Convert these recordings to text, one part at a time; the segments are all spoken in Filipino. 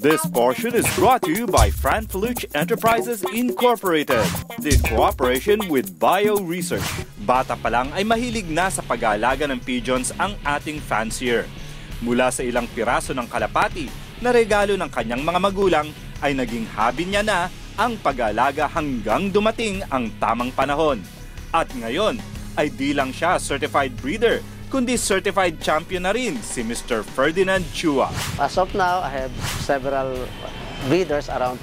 This portion is brought to you by Fran Feluch Enterprises Incorporated, in cooperation with Bio Research. Bata pa lang ay mahilig na sa pag-aalaga ng pigeons ang ating fancier. Mula sa ilang piraso ng kalapati na regalo ng kanyang mga magulang ay naging hobby niya na ang pag-aalaga hanggang dumating ang tamang panahon. At ngayon ay di lang siya certified breeder, kundi certified champion na rin si Mr. Ferdinand Chua. As of now, I have several breeders, around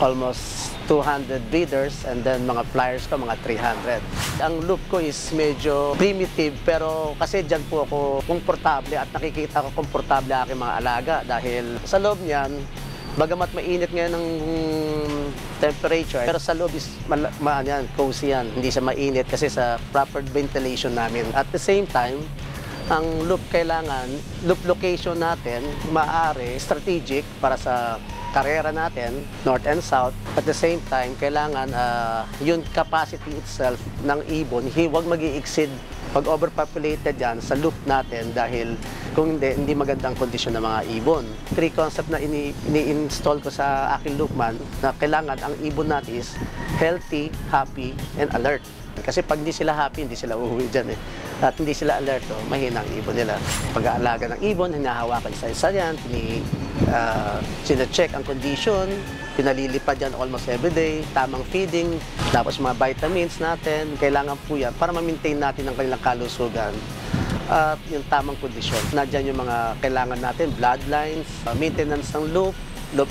almost 200 breeders, and then mga flyers ko, mga 300. Ang loop ko is medyo primitive, pero kasi dyan po ako komportable at nakikita ko komportable aking mga alaga dahil sa loob niyan, bagamat mainit ngayon ng temperature, pero sa loob is cozy yan. Hindi siya mainit kasi sa proper ventilation namin. At the same time, ang loop loop location natin, maaari, strategic para sa karera natin, north and south. At the same time, kailangan yung capacity itself ng ibon, huwag mag-i-exceed pag overpopulated yan sa loop natin dahil kung hindi magandang kondisyon ng mga ibon. 3 concept na ini-install ko sa aking loopman na kailangan ang ibon natin is healthy, happy, and alert. Kasi pag hindi sila happy, hindi sila uuwi dyan eh. At hindi sila alert, mahina ang ibon nila. Pag-aalaga ng ibon, hinahawakan isa-isa yan, sina-check ang condition, pinalilipad yan almost everyday, tamang feeding, tapos mga vitamins natin, kailangan po yan para ma-maintain natin ang kanilang kalusugan at yung tamang kondisyon. Nandiyan yung mga kailangan natin, bloodlines, maintenance ng loop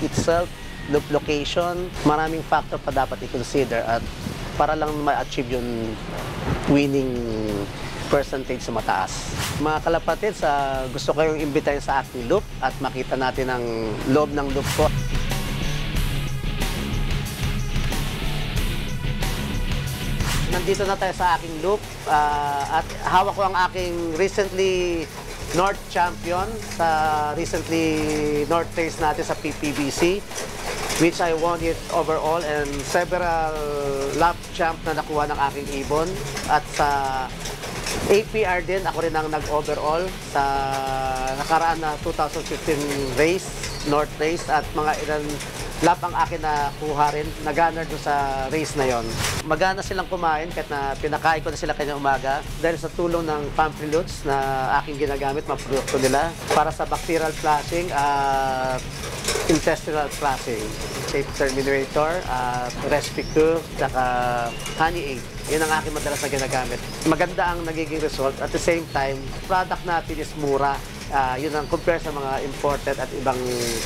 itself, loop location, maraming factor pa dapat i-consider at para lang ma-achieve yung winning percentage sa mataas. Mga kalapatid, gusto kayong imbitahin sa aking loop at makita natin ang loob ng loop ko. Nandito na tayo sa aking loop at hawak ko ang aking recently North champion sa recently North race natin sa PPBC, which I won it overall and several lap champ na nakuha ng aking ibon. At sa APR din, ako rin ang nag-overall sa nakaraan na 2015 race, North race, at mga ilang lap ang akin na kuha rin, nag-gunner doon sa race na yon. Magana silang kumain kahit na pinakain ko na sila kanyang umaga dahil sa tulong ng Pamprilutes na aking ginagamit, mga produkto nila para sa bacterial flushing at intestinal flushing. Safe Terminator, Respicu, saka Honey Aid. Yun ang aking madalas na ginagamit. Maganda ang nagiging result. At the same time, product natin is mura. Yun ang compare sa mga imported at ibang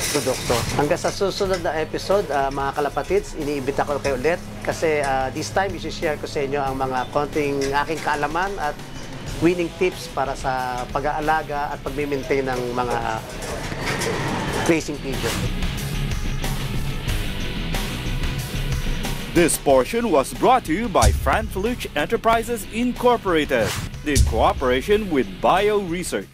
produkto. Hanggang sa susunod na episode, mga kalapatids, iniimbita ko kayo ulit kasi this time isi-share ko sa inyo ang mga konting aking kaalaman at winning tips para sa pag-aalaga at pag-maintain ng mga racing pigeon. This portion was brought to you by Fran Feluch Enterprises Incorporated, in cooperation with Bio Research.